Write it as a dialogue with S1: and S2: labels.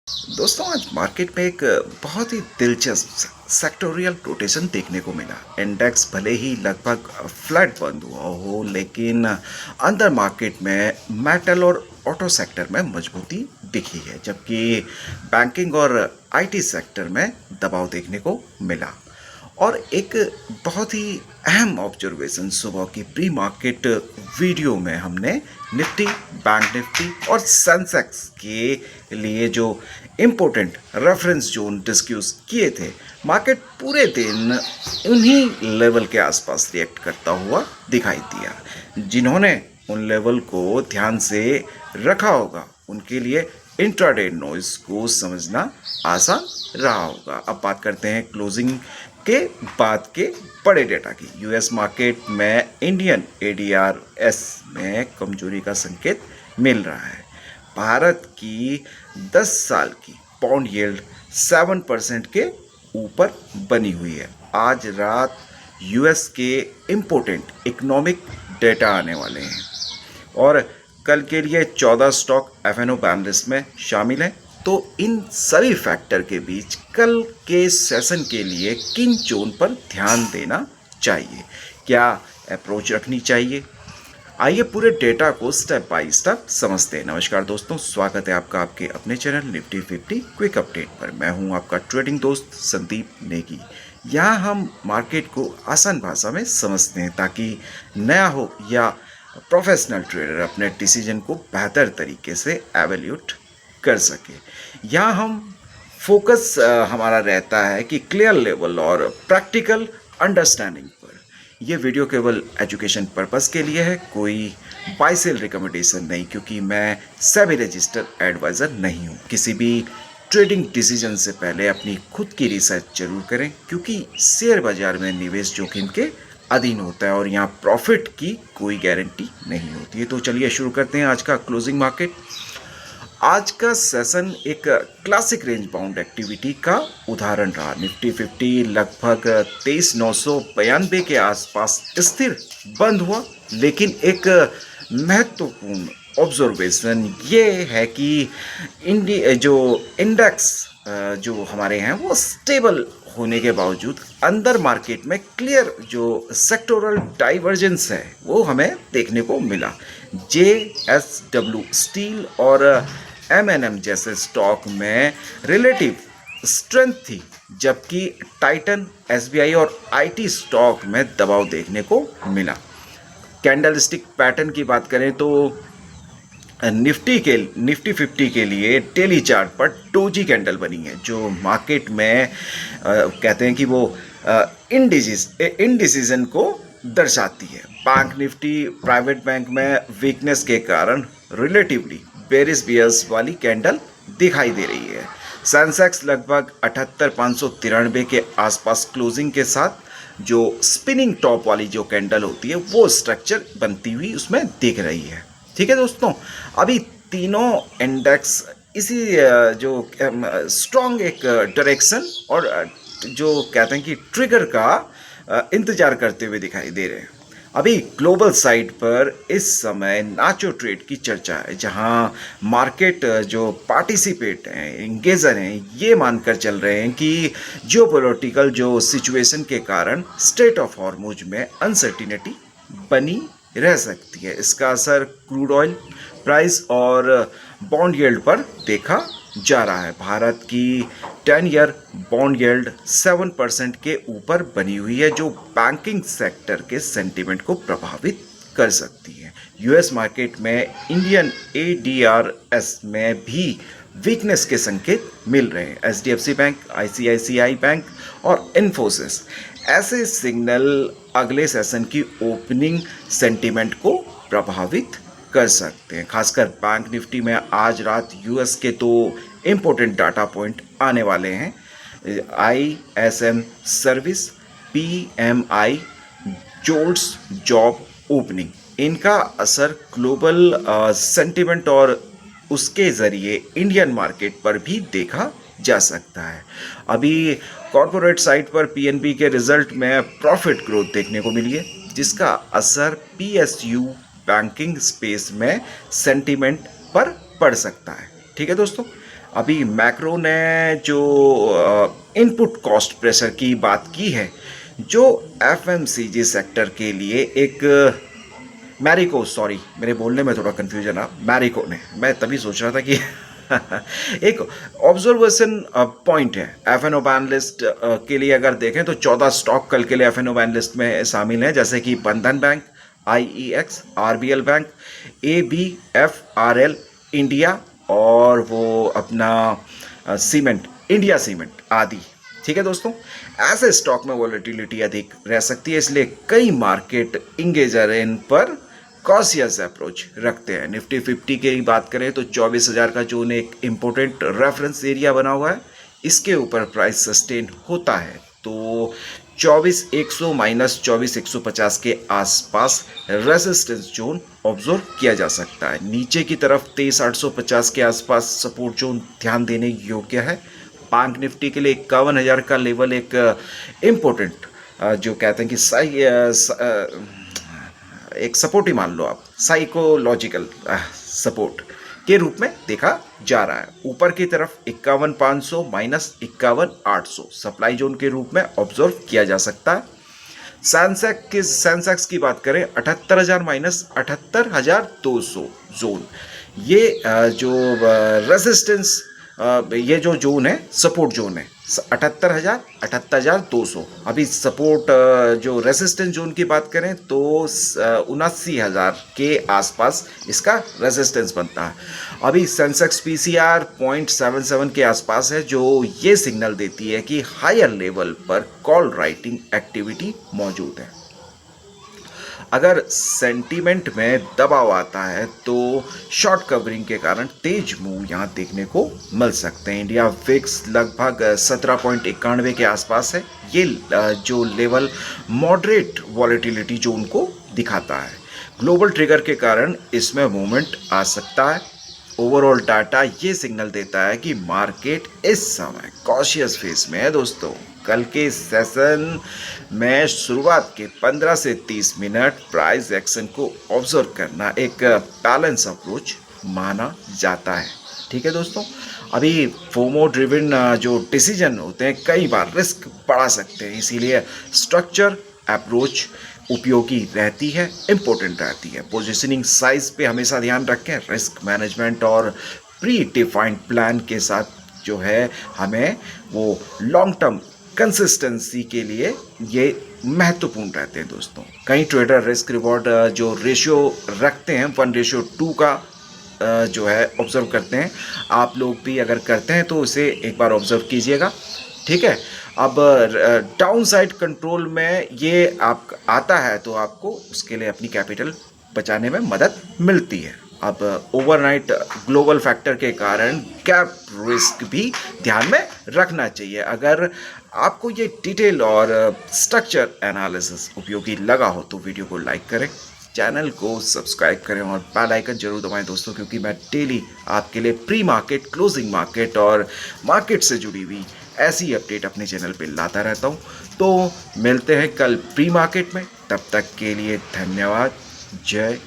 S1: दोस्तों आज मार्केट में एक बहुत ही दिलचस्प सेक्टोरियल रोटेशन देखने को मिला। इंडेक्स भले ही लगभग फ्लैट बंद हुआ हो, लेकिन अंदर मार्केट में मेटल और ऑटो सेक्टर में मजबूती दिखी है, जबकि बैंकिंग और आईटी सेक्टर में दबाव देखने को मिला। और एक बहुत ही अहम ऑब्जर्वेशन सुबह की प्री मार्केट वीडियो में हमने निफ्टी, बैंक निफ्टी और सेंसेक्स के लिए जो इम्पोर्टेंट रेफरेंस जोन डिस्क्यूज किए थे। मार्केट पूरे दिन उन्हीं लेवल के आसपास रिएक्ट करता हुआ दिखाई दिया। जिन्होंने उन लेवल को ध्यान से रखा होगा उनके लिए इंट्राडे नॉइज को समझना आसान रहा होगा। अब बात करते हैं क्लोजिंग के बाद के बड़े डेटा की। यूएस मार्केट में इंडियन एडीआरएस में कमजोरी का संकेत मिल रहा है। भारत की 10 साल की बॉन्ड यील्ड 7% के ऊपर बनी हुई है। आज रात यूएस के इम्पोर्टेंट इकोनॉमिक डेटा आने वाले हैं और कल के लिए 14 स्टॉक एफएनओ बैन लिस्ट में शामिल हैं। तो इन सभी फैक्टर के बीच कल के सेशन के लिए किन जोन पर ध्यान देना चाहिए, क्या अप्रोच रखनी चाहिए, आइए पूरे डेटा को स्टेप बाय स्टेप समझते हैं। नमस्कार दोस्तों, स्वागत है आपका आपके अपने चैनल निफ्टी 50 क्विक अपडेट पर। मैं हूं आपका ट्रेडिंग दोस्त संदीप नेगी। यहाँ हम मार्केट को आसान भाषा में समझते हैं ताकि नया हो या प्रोफेशनल ट्रेडर अपने डिसीजन को बेहतर तरीके से एवेल्यूट कर सके। यहाँ हम फोकस हमारा रहता है कि क्लियर लेवल और प्रैक्टिकल अंडरस्टैंडिंग पर। यह वीडियो केवल एजुकेशन पर्पस के लिए है, कोई बाय सेल रिकमेंडेशन नहीं, क्योंकि मैं सेबी रजिस्टर्ड एडवाइज़र नहीं हूँ। किसी भी ट्रेडिंग डिसीजन से पहले अपनी खुद की रिसर्च जरूर करें, क्योंकि शेयर बाजार में निवेश जोखिम के अधीन होता है और यहाँ प्रॉफिट की कोई गारंटी नहीं होती है। तो चलिए शुरू करते हैं आज का क्लोजिंग मार्केट। आज का सेशन एक क्लासिक रेंज बाउंड एक्टिविटी का उदाहरण रहा। निफ्टी 50 लगभग 23,992 के आसपास स्थिर बंद हुआ, लेकिन एक महत्वपूर्ण ऑब्जर्वेशन ये है कि जो इंडेक्स जो हमारे हैं वो स्टेबल होने के बावजूद अंदर मार्केट में क्लियर जो सेक्टोरल डाइवर्जेंस है वो हमें देखने को मिला। JSW स्टील और M&M जैसे स्टॉक में रिलेटिव स्ट्रेंथ थी, जबकि टाइटन, SBI और IT स्टॉक में दबाव देखने को मिला। कैंडलस्टिक पैटर्न की बात करें तो निफ्टी 50 के लिए डेली चार्ट पर डोजी कैंडल बनी है, जो मार्केट में कहते हैं कि वो इनडिसीजन को दर्शाती है। बैंक निफ्टी प्राइवेट बैंक में वीकनेस के कारण रिलेटिवली बेरिश बियर्स वाली कैंडल दिखाई दे रही है। सेंसेक्स लगभग 78,593 के आसपास क्लोजिंग के साथ जो स्पिनिंग टॉप वाली जो कैंडल होती है वो स्ट्रक्चर बनती हुई उसमें दिख रही है। ठीक है दोस्तों, अभी तीनों इंडेक्स इसी जो स्ट्रॉन्ग एक डायरेक्शन और जो कहते हैं कि ट्रिगर का इंतजार करते हुए दिखाई दे रहे हैं। अभी ग्लोबल साइड पर इस समय नाचो ट्रेड की चर्चा है, जहां मार्केट जो पार्टिसिपेट हैं, इंगेजर हैं, ये मानकर चल रहे हैं कि जियोपॉलिटिकल जो सिचुएशन के कारण स्ट्रेट ऑफ हॉर्मुज में अनसर्टिनिटी बनी रह सकती है। इसका असर क्रूड ऑयल प्राइस और बॉन्ड यील्ड पर देखा जा रहा है। भारत की 10 ईयर बॉन्ड यील्ड 7% के ऊपर बनी हुई है, जो बैंकिंग सेक्टर के सेंटीमेंट को प्रभावित कर सकती है। यूएस मार्केट में इंडियन एडीआरएस में भी वीकनेस के संकेत मिल रहे हैं। एचडीएफसी बैंक, आईसीआईसीआई बैंक और इन्फोसिस ऐसे सिग्नल अगले सेशन की ओपनिंग सेंटीमेंट को प्रभावित कर सकते हैं। खासकर बैंक निफ्टी में आज रात यूएस के दो इम्पोर्टेंट डाटा पॉइंट आने वाले हैं। ISM service, PMI JOLTS job opening. इनका असर ग्लोबल सेंटीमेंट और उसके ज़रिए इंडियन मार्केट पर भी देखा जा सकता है। अभी कॉर्पोरेट साइड पर PNB के रिजल्ट में प्रॉफिट ग्रोथ देखने को मिली है, जिसका असर PSU बैंकिंग स्पेस में सेंटीमेंट पर पड़ सकता है। ठीक है दोस्तों, अभी मैक्रो ने जो इनपुट कॉस्ट प्रेशर की बात की है, जो एफएमसीजी सेक्टर के लिए एक मैरिको, सॉरी मेरे बोलने में थोड़ा कन्फ्यूजन आ, मैरिको ने, मैं तभी सोच रहा था कि एक ऑब्जर्वेशन पॉइंट है F N O ban list के लिए। अगर देखें तो 14 स्टॉक कल के लिए F N O ban list में शामिल हैं, जैसे कि Bandhan bank, IEX, RBL bank, ABFRL India और वो अपना सीमेंट, इंडिया सीमेंट आदि। ठीक है दोस्तों, ऐसे स्टॉक में वॉलेटिलिटी अधिक रह सकती है, इसलिए कई मार्केट इंगेजर इन पर कॉशियस अप्रोच रखते हैं। निफ्टी 50 की बात करें तो 24,000 का जोन एक इम्पोर्टेंट रेफरेंस एरिया बना हुआ है, इसके ऊपर प्राइस सस्टेन होता है तो 24,100 माइनस 24,150 के आसपास रेजिस्टेंस जोन ऑब्जर्व किया जा सकता है। नीचे की तरफ 23,850 के आसपास सपोर्ट जोन ध्यान देने योग्य है। बैंक निफ्टी के लिए 51,000 का लेवल एक इम्पोर्टेंट जो कहते हैं कि एक सपोर्ट ही मान लो आप, साइकोलॉजिकल सपोर्ट के रूप में देखा जा रहा है। ऊपर की तरफ 51,500 माइनस 51,800 सप्लाई जोन के रूप में ऑब्जर्व किया जा सकता है। सेंसेक्स की बात करें 78,000 माइनस 78,200 जोन, ये जो रेजिस्टेंस, ये जो जोन है सपोर्ट जोन है 78,000 78,200। अभी सपोर्ट जो रेजिस्टेंस जोन की बात करें तो 79,000 के आसपास इसका रेजिस्टेंस बनता है। अभी सेंसेक्स पीसीआर 0.77 के आसपास है, जो ये सिग्नल देती है कि हायर लेवल पर कॉल राइटिंग एक्टिविटी मौजूद है। अगर सेंटीमेंट में दबाव आता है तो शॉर्ट कवरिंग के कारण तेज मूव यहाँ देखने को मिल सकते हैं। इंडिया विक्स लगभग 17.91 के आसपास है, ये जो लेवल मॉडरेट वॉलेटिलिटी जोन को दिखाता है। ग्लोबल ट्रिगर के कारण इसमें मूवमेंट आ सकता है। ओवरऑल डाटा ये सिग्नल देता है कि मार्केट इस समय कॉशियस फेज में है दोस्तों। कल के सेशन में शुरुआत के 15 से 30 मिनट प्राइस एक्शन को ऑब्जर्व करना एक बैलेंस अप्रोच माना जाता है। ठीक है दोस्तों, अभी फोमो ड्रिवन जो डिसीजन होते हैं कई बार रिस्क बढ़ा सकते हैं, इसीलिए स्ट्रक्चर अप्रोच उपयोगी रहती है, इम्पोर्टेंट रहती है। पोजीशनिंग साइज पे हमेशा ध्यान रखें, रिस्क मैनेजमेंट और प्री डिफाइंड प्लान के साथ जो है हमें वो लॉन्ग टर्म कंसिस्टेंसी के लिए ये महत्वपूर्ण रहते हैं दोस्तों। कई ट्रेडर रिस्क रिवॉर्ड जो रेशियो रखते हैं 1:2 का जो है ऑब्जर्व करते हैं। आप लोग भी अगर करते हैं तो उसे एक बार ऑब्जर्व कीजिएगा। ठीक है, अब डाउन साइड कंट्रोल में ये आप आता है तो आपको उसके लिए अपनी कैपिटल बचाने में मदद मिलती है। अब ओवरनाइट ग्लोबल फैक्टर के कारण गैप रिस्क भी ध्यान में रखना चाहिए। अगर आपको ये डिटेल और स्ट्रक्चर एनालिसिस उपयोगी लगा हो तो वीडियो को लाइक करें, चैनल को सब्सक्राइब करें और बेल आइकन जरूर दबाएं दोस्तों, क्योंकि मैं डेली आपके लिए प्री मार्केट, क्लोजिंग मार्केट और मार्केट से जुड़ी हुई ऐसी अपडेट अपने चैनल पे लाता रहता हूं। तो मिलते हैं कल प्री मार्केट में, तब तक के लिए धन्यवाद। जय